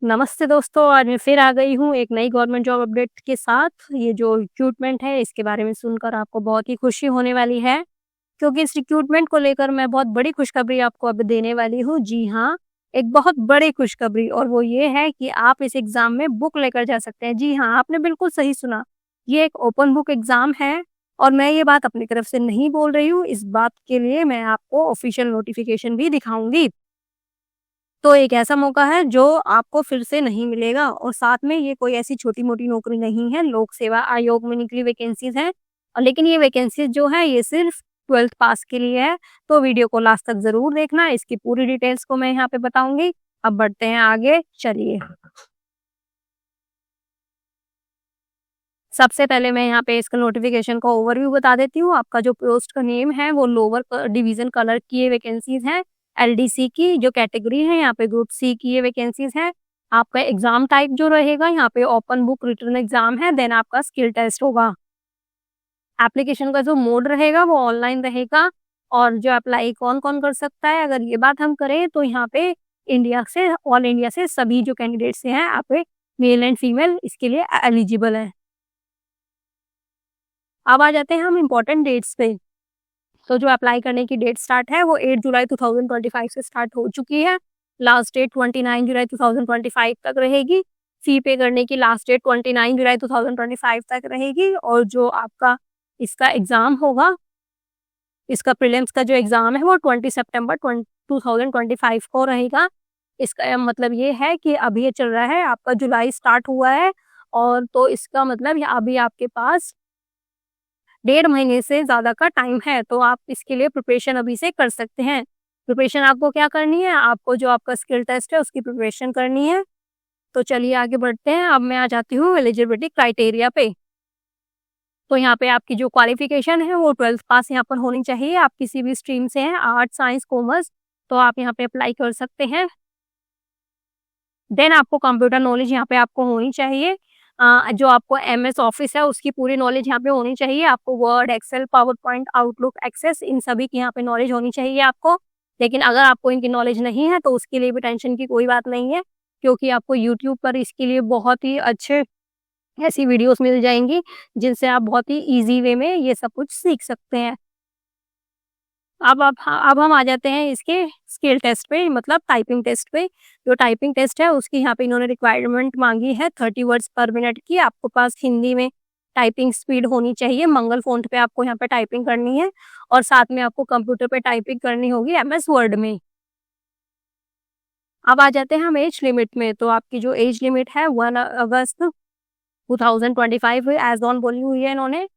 नमस्ते दोस्तों, आज मैं फिर आ गई हूँ एक नई गवर्नमेंट जॉब अपडेट के साथ। ये जो रिक्रूटमेंट है इसके बारे में सुनकर आपको बहुत ही खुशी होने वाली है, क्योंकि इस रिक्रूटमेंट को लेकर मैं बहुत बड़ी खुशखबरी आपको अब देने वाली हूँ। जी हाँ, एक बहुत बड़ी खुशखबरी, और वो ये है कि आप इस एग्ज़ाम में बुक लेकर जा सकते हैं। जी हाँ, आपने बिल्कुल सही सुना। ये एक ओपन बुक एग्ज़ाम है और मैं ये बात अपनी तरफ से नहीं बोल रही हूँ। इस बात के लिए मैं आपको ऑफ़िशियल नोटिफ़िकेशन भी दिखाऊँगी। तो एक ऐसा मौका है जो आपको फिर से नहीं मिलेगा, और साथ में ये कोई ऐसी छोटी-मोटी नौकरी नहीं है, लोक सेवा आयोग में निकली वैकेंसीज़ हैं। लेकिन ये वैकेंसीज़ जो है ये सिर्फ़ 12th पास के लिए है, तो वीडियो को लास्ट तक ज़रूर देखना, इसकी पूरी डिटेल्स को मैं यहाँ पे बताऊँगी। अब बढ़ते हैं आगे, चलिए। सबसे पहले मैं यहाँ पे इसका नोटिफ़िकेशन का ओवरव्यू बता देती हूँ। आपका जो पोस्ट का नेम है वो लोअर डिवीज़न कलर की ये वैकेंसीज़ हैं। एलडीसी की जो कैटेगरी है यहाँ पे ग्रुप सी की ये वैकेंसीज़ हैं। आपका एग्ज़ाम टाइप जो रहेगा यहाँ पे ओपन बुक रिटन एग्ज़ाम है, देन आपका स्किल टेस्ट होगा। एप्लीकेशन का जो मोड रहेगा वो ऑनलाइन रहेगा, और जो अप्लाई कौन-कौन कर सकता है अगर ये बात हम करें तो यहाँ पे इंडिया से, ऑल इंडिया से सभी जो कैंडिडेट्स हैं यहाँ पे मेल एंड फीमेल इसके लिए एलिजिबल हैं। अब आ जाते हैं हम इम्पोर्टेंट डेट्स पे। तो जो अप्लाई करने की डेट स्टार्ट है वो 8 जुलाई 2025 से स्टार्ट हो चुकी है। लास्ट डेट 29 जुलाई 2025 तक रहेगी। फी पे करने की लास्ट डेट 29 जुलाई 2025 तक रहेगी, और जो आपका इसका एग्ज़ाम होगा, इसका प्रीलिम्स का जो एग्ज़ाम है वो 20 सितंबर 2025 को रहेगा। इसका मतलब ये है कि अभी ये चल रहा है, आपका जुलाई स्टार्ट हुआ है, और तो इसका मतलब ये अभी आपके पास 1.5 महीने से ज़्यादा का टाइम है, तो आप इसके लिए प्रिपरेशन अभी से कर सकते हैं। प्रिपरेशन आपको क्या करनी है, आपको जो आपका स्किल टेस्ट है उसकी प्रिपरेशन करनी है। तो चलिए आगे बढ़ते हैं। अब मैं आ जाती हूँ एलिजिबिलिटी क्राइटेरिया पे। तो यहाँ पे आपकी जो क्वालिफ़िकेशन है वो 12th पास यहाँ पर होनी चाहिए। आप किसी भी स्ट्रीम से हैं, आर्ट्स, साइंस, कॉमर्स, तो आप यहाँ पे अप्लाई कर सकते हैं। देन आपको कंप्यूटर नॉलेज यहाँ पे आपको होनी चाहिए। जो आपको एमएस ऑफिस है उसकी पूरी नॉलेज यहाँ पे होनी चाहिए। आपको Word, Excel, PowerPoint, Outlook, Access इन सभी की यहाँ पे नॉलेज होनी चाहिए आपको। लेकिन अगर आपको इनकी नॉलेज नहीं है तो उसके लिए भी टेंशन की कोई बात नहीं है, क्योंकि आपको यूट्यूब पर इसके लिए बहुत ही अच्छे ऐसी वीडियोज़ मिल जाएँगी, जिनसे आप बहुत ही ईज़ी वे में ये सब कुछ सीख सकते हैं। अब हम आ जाते हैं इसके स्किल टेस्ट पे, मतलब टाइपिंग टेस्ट पे। जो टाइपिंग टेस्ट है उसकी यहाँ पे इन्होंने रिक्वायरमेंट मांगी है 30 वर्ड्स पर मिनट की। आपको पास हिंदी में टाइपिंग स्पीड होनी चाहिए, मंगल फ़ॉन्ट पे आपको यहाँ पे टाइपिंग करनी है, और साथ में आपको कंप्यूटर पे टाइपिंग करनी होगी एमएस वर्ड में। अब आ जाते हैं हम एज लिमिट में। तो आपकी जो एज लिमिट है 1 अगस्त 2025 एज़ ऑन बोली हुई है इन्होंने।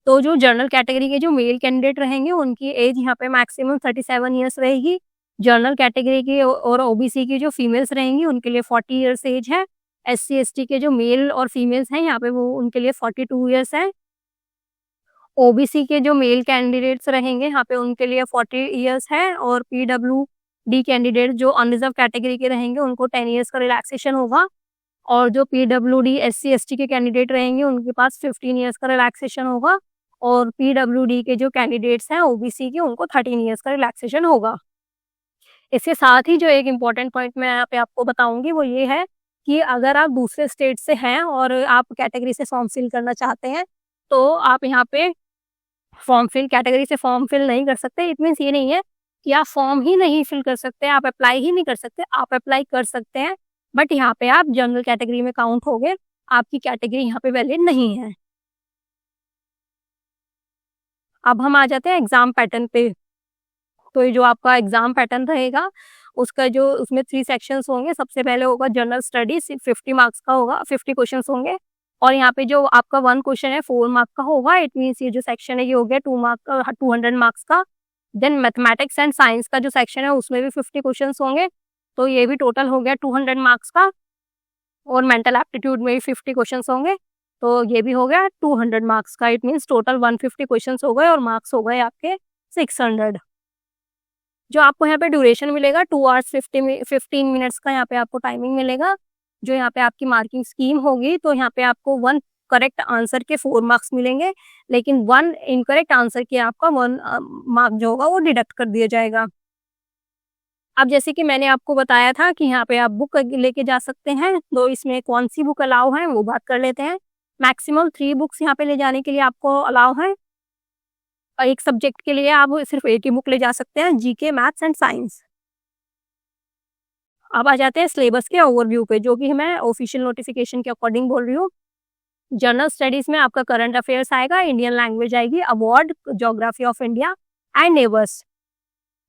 तो जो जनरल कैटेगरी के जो मेल कैंडिडेट रहेंगे उनकी एज यहाँ पे मैक्सिमम 37 इयर्स रहेगी। जनरल कैटेगरी के और ओबीसी की जो फीमेल्स रहेंगी उनके लिए 40 इयर्स एज है। एससी एसटी के जो मेल और फीमेल्स हैं यहाँ पे वो उनके लिए 42 इयर्स है। ओबीसी के जो मेल कैंडिडेट्स रहेंगे यहाँ पे उनके लिए 40 इयर्स है, और पीडब्ल्यूडी कैंडिडेट जो अनरिजर्व कैटेगरी के रहेंगे उनको 10 इयर्स का रिलैक्सेशन होगा, और जो पीडब्ल्यूडी एससी-एसटी के कैंडिडेट रहेंगे उनके पास 15 इयर्स का रिलैक्सेशन होगा, और पीडब्ल्यूडी के जो कैंडिडेट्स हैं ओबीसी के उनको 13 इयर्स का रिलैक्सेशन होगा। इसके साथ ही जो एक इम्पोर्टेंट पॉइंट मैं यहाँ पे आपको बताऊँगी वो ये है कि अगर आप दूसरे स्टेट से हैं और आप कैटेगरी से फॉर्म फिल करना चाहते हैं, तो आप यहाँ पे कैटेगरी से फॉर्म फिल नहीं कर सकते। इट मीन्स ये नहीं है कि आप फॉर्म ही नहीं फिल कर सकते, आप अप्लाई ही नहीं कर सकते, आप अप्लाई कर सकते हैं, बट यहाँ पे आप जनरल कैटेगरी में काउंट होगे, आपकी कैटेगरी यहाँ पे वैलिड नहीं है। अब हम आ जाते हैं एग्ज़ाम पैटर्न पे। तो ये जो आपका एग्ज़ाम पैटर्न रहेगा, उसका जो उसमें 3 सेक्शंस होंगे। सबसे पहले होगा जनरल स्टडीज़, 50 मार्क्स का होगा, 50 क्वेश्चंस होंगे, और यहाँ पे जो आपका 1 क्वेश्चन है 4 मार्क का होगा। इट मीन्स ये जो सेक्शन है ये हो गया 2 मार्क का, 200 मार्क्स का। देन मैथमेटिक्स एंड साइंस का जो सेक्शन है उसमें भी 50 क्वेश्चंस होंगे, तो ये भी टोटल हो गया 200 मार्क्स का, और मेंटल एप्टीट्यूड में भी 50 क्वेश्चंस होंगे, तो ये भी हो गया 200 मार्क्स का। इट मीन्स टोटल 150 क्वेश्चंस हो गए, और मार्क्स हो गए आपके 600। जो आपको यहाँ पे ड्यूरेशन मिलेगा 2 आवर्स 15 मिनट्स का यहाँ पे आपको टाइमिंग मिलेगा। जो यहाँ पे आपकी मार्किंग स्कीम होगी, तो यहाँ पे आपको 1 करेक्ट आंसर के 4 मार्क्स मिलेंगे, लेकिन 1 इनकरेक्ट आंसर के आपका 1 मार्क जो होगा वो डिडक्ट कर दिया जाएगा। अब जैसे कि मैंने आपको बताया था कि यहाँ पे आप बुक लेके जा सकते हैं, तो इसमें कौन-सी बुक अलाउ है वो बात कर लेते हैं। मैक्सिमम 3 बुक्स यहाँ पे ले जाने के लिए आपको अलाउ है। एक सब्जेक्ट के लिए आप सिर्फ़ एक ही बुक ले जा सकते हैं, जीके, मैथ्स एंड साइंस। अब आ जाते हैं सिलेबस के ओवरव्यू पे, जो कि मैं ऑफिशियल नोटिफ़िकेशन के अकॉर्डिंग बोल रही हूँ। जनरल स्टडीज़ में आपका करंट अफेयर्स आएगा, इंडियन लैंग्वेज आएगी, award, geography of India and neighbours,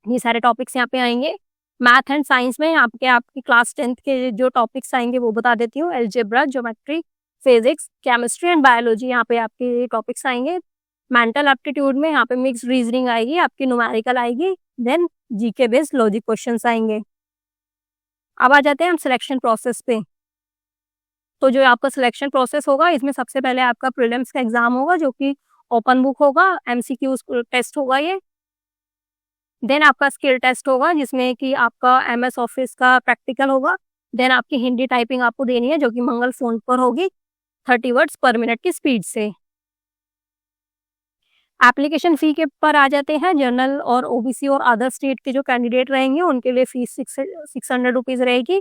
ये सारे टॉपिक्स यहाँ पे आएँगे। मैथ एंड साइंस में आपकी क्लास 10th के जो टॉपिक्स आएँगे वो बता देती हूँ, algebra, geometry, physics, chemistry and biology, यहाँ पे आपके टॉपिक्स आएँगे। मेंटल एप्टीट्यूड में यहाँ पे मिक्स्ड रीजनिंग आएगी, आपकी न्यूमेरिकल आएगी, then GK based logic questions आएँगे। अब आ जाते हैं हम सिलेक्शन प्रोसेस पे। तो जो आपका सिलेक्शन प्रोसेस होगा, इसमें सबसे पहले आपका प्रीलिम्स का एग्जाम होगा, जो कि ओपन बुक होगा, एमसीक्यूज टेस्ट होगा ये। देन आपका स्किल टेस्ट होगा, जिसमें कि आपका एमएस ऑफिस का प्रैक्टिकल होगा। देन आपकी हिंदी टाइपिंग आपको देनी है, जो कि मंगल फोन पर होगी, 30 वर्ड्स पर मिनट की स्पीड से। एप्लीकेशन फ़ी के पर आ जाते हैं। जनरल और ओबीसी और अदर स्टेट के जो कैंडिडेट रहेंगे, उनके लिए फ़ीस 600 रुपीज़ रहेगी।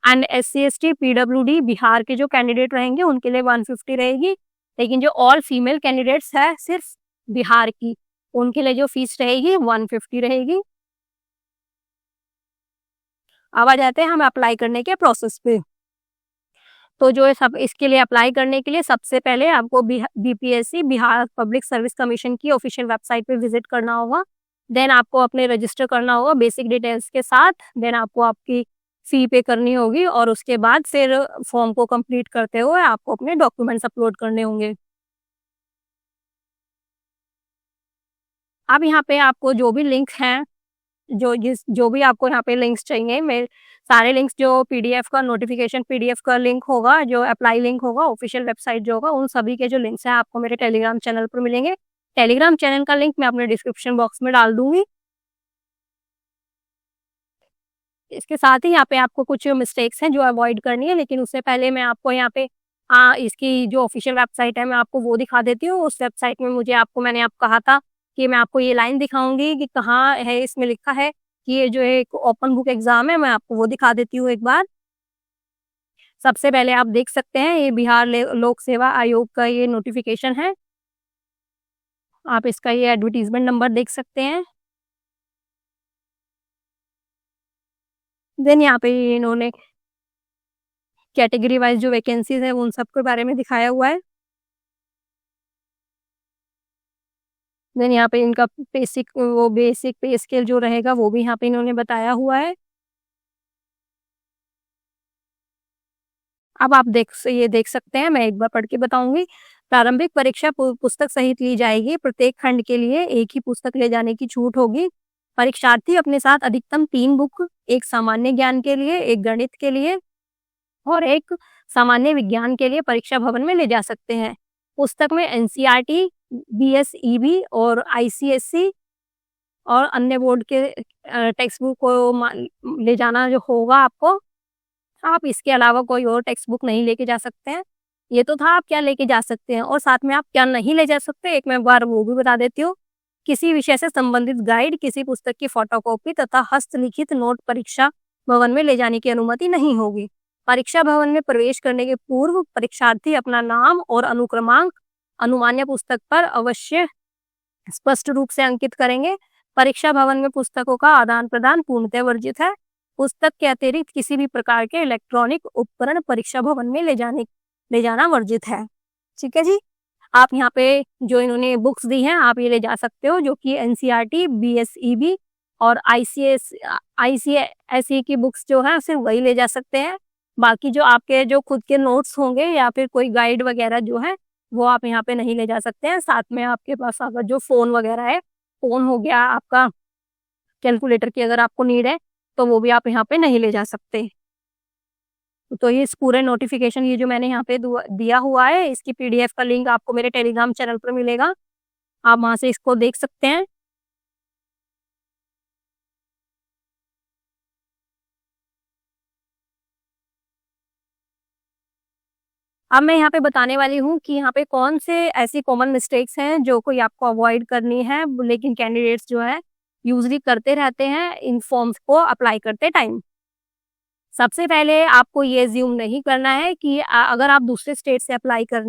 And SC, ST, PWD Bihar के जो कैंडिडेट रहेंगे, उनके लिए 150 रहेगी। लेकिन जो ऑल फीमेल कैंडिडेट्स हैं, सिर्फ बिहार की, उनके लिए जो फीस रहेगी 150 रहेगी। अब आ जाते हैं हम अप्लाई करने के प्रोसेस पे। तो जो है सब इसके लिए अप्लाई करने के लिए सबसे पहले आपको BPSC, Bihar public service commission की ऑफिशियल वेबसाइट पे विजिट करना होगा। देन आपको अपने रजिस्टर करना होगा बेसिक डिटेल्स के साथ। देन आपको आपकी फी पे करनी होगी और उसके बाद फिर फॉर्म को कंप्लीट करते हुए आपको अपने डॉक्यूमेंट्स अपलोड करने होंगे। अब यहाँ पे आपको जो भी लिंक हैं, जो भी आपको यहाँ पे लिंक्स चाहिए, मैं सारे लिंक्स, जो पीडीएफ का नोटिफिकेशन पीडीएफ का लिंक होगा, जो अप्लाई लिंक होगा, ऑफिशियल वेबसाइट जो होगा, उन सभी के जो लिंक्स हैं आपको मेरे टेलीग्राम चैनल पर मिलेंगे। टेलीग्राम चैनल का लिंक मैं अपने डिस्क्रिप्शन बॉक्स में डाल दूंगी। इसके साथ ही यहाँ पे आपको कुछ मिस्टेक्स हैं जो अवॉइड करनी है, लेकिन उससे पहले मैं आपको यहाँ पे इसकी जो ऑफिशियल वेबसाइट है मैं आपको वो दिखा देती हूँ। उस वेबसाइट में मैंने आपको कहा था कि मैं आपको ये लाइन दिखाऊंगी कि कहाँ है, इसमें लिखा है कि ये जो है एक ओपन बुक एग्जाम है, मैं आपको वो दिखा देती हूँ एक बार। सबसे पहले आप देख सकते हैं, ये बिहार लोक सेवा आयोग का ये नोटिफिकेशन है। आप इसका ये एडवर्टीजमेंट नंबर देख सकते हैं। देन यहाँ पे इन्होंने कैटेगरी वाइज जो वैकेंसीज है उन सब के बारे में दिखाया हुआ है। देन यहाँ पे इनका बेसिक पे स्केल जो रहेगा वो भी यहाँ पे इन्होंने बताया हुआ है। अब आप ये देख सकते हैं, मैं एक बार पढ़ के बताऊंगी। प्रारंभिक परीक्षा पुस्तक सहित ली जाएगी। प्रत्येक खंड के लिए एक ही पुस्तक ले जाने की छूट होगी। परीक्षार्थी अपने साथ अधिकतम 3 बुक, एक सामान्य ज्ञान के लिए, एक गणित के लिए और एक सामान्य विज्ञान के लिए परीक्षा भवन में ले जा सकते हैं। पुस्तक में एनसीईआरटी, बीएसईबी और आईसीएसई और अन्य बोर्ड के टेक्स्ट बुक को ले जाना जो होगा आपको। आप इसके अलावा कोई और टेक्स्ट बुक नहीं लेके जा सकते हैं। ये तो था आप क्या लेके जा सकते हैं, और साथ में आप क्या नहीं ले जा सकते, एक मैं एक बार वो भी बता देती हूँ। किसी विषय से संबंधित गाइड, किसी पुस्तक की फोटोकॉपी तथा हस्तलिखित नोट परीक्षा भवन में ले जाने की अनुमति नहीं होगी। परीक्षा भवन में प्रवेश करने के पूर्व परीक्षार्थी अपना नाम और अनुक्रमांक अनुमान्य पुस्तक पर अवश्य स्पष्ट रूप से अंकित करेंगे। परीक्षा भवन में पुस्तकों का आदान प्रदान पूर्णतः वर्जित है। पुस्तक के अतिरिक्त किसी भी प्रकार के इलेक्ट्रॉनिक उपकरण परीक्षा भवन में ले जाना वर्जित है। ठीक है जी। आप यहाँ पे जो इन्होंने बुक्स दी हैं आप ये ले जा सकते हो, जो कि एनसीईआरटी, बीएसईबी और आईसीएसई की बुक्स जो है सिर्फ वही ले जा सकते हैं। बाकी जो आपके जो खुद के नोट्स होंगे या फिर कोई गाइड वगैरह जो है वो आप यहाँ पे नहीं ले जा सकते हैं। साथ में आपके पास अगर जो फोन वगैरह है, फोन हो गया आपका, कैलकुलेटर की अगर आपको नीड है तो वो भी आप यहाँ पे नहीं ले जा सकते। तो ये इस पूरे नोटिफिकेशन ये जो मैंने यहाँ पे दिया हुआ है, इसकी पीडीएफ का लिंक आपको मेरे टेलीग्राम चैनल पर मिलेगा। आप वहां से इसको देख सकते हैं। अब मैं यहाँ पे बताने वाली हूँ कि यहाँ पे कौन से ऐसी कॉमन मिस्टेक्स हैं जो कोई आपको अवॉइड करनी है, लेकिन कैंडिडेट्स जो है यूजली करते रहते हैं इन फॉर्म्स को अप्लाई करते टाइम। सबसे पहले आपको ये अज्यूम नहीं करना है कि अगर आप दूसरे स्टेट से अप्लाई कर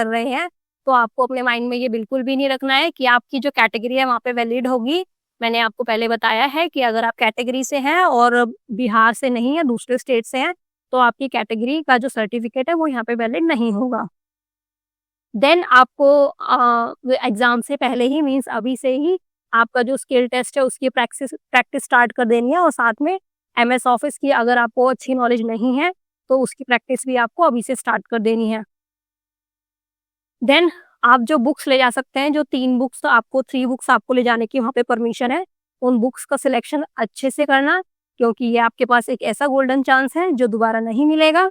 रहे हैं, तो आपको अपने माइंड में ये बिल्कुल भी नहीं रखना है कि आपकी जो कैटेगरी है वहाँ पे वैलिड होगी। मैंने आपको पहले बताया है कि अगर आप कैटेगरी से हैं और बिहार से नहीं है, दूसरे स्टेट से हैं, तो आपकी कैटेगरी का जो सर्टिफिकेट है वो यहाँ पे वैलिड नहीं होगा। देन आपको एग्ज़ाम से पहले ही मीन्स अभी से ही आपका जो स्किल टेस्ट है उसकी प्रैक्टिस स्टार्ट कर देनी है और साथ में एमएस ऑफिस की अगर आपको अच्छी नॉलेज नहीं है, तो उसकी प्रैक्टिस भी आपको अभी से स्टार्ट कर देनी है। देन आप जो बुक्स ले जा सकते हैं, जो 3 बुक्स आपको ले जाने की वहाँ पे परमिशन है, उन बुक्स का सिलेक्शन अच्छे से करना क्योंकि ये आपके पास एक ऐसा गोल्डन चांस है जो दोबारा नहीं मिलेगा।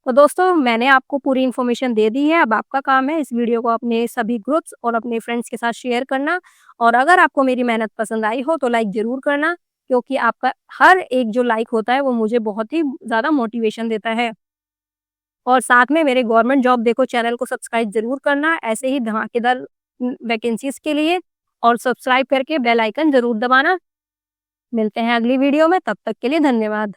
तो दोस्तों मैंने आपको पूरी इन्फॉर्मेशन दे दी है, अब आपका काम है इस वीडियो को अपने सभी ग्रुप्स और अपने फ्रेंड्स के साथ शेयर करना और अगर आपको मेरी मेहनत पसंद आई हो तो लाइक ज़रूर करना क्योंकि आपका हर एक जो लाइक होता है वो मुझे बहुत ही ज़्यादा मोटिवेशन देता है। और साथ में मेरे गवर्नमेंट जॉब देखो चैनल को सब्सक्राइब ज़रूर करना ऐसे ही धमाकेदार वैकेंसीज़ के लिए और सब्सक्राइब करके बेल आइकन ज़रूर दबाना। मिलते हैं अगली वीडियो में, तब तक के लिए धन्यवाद।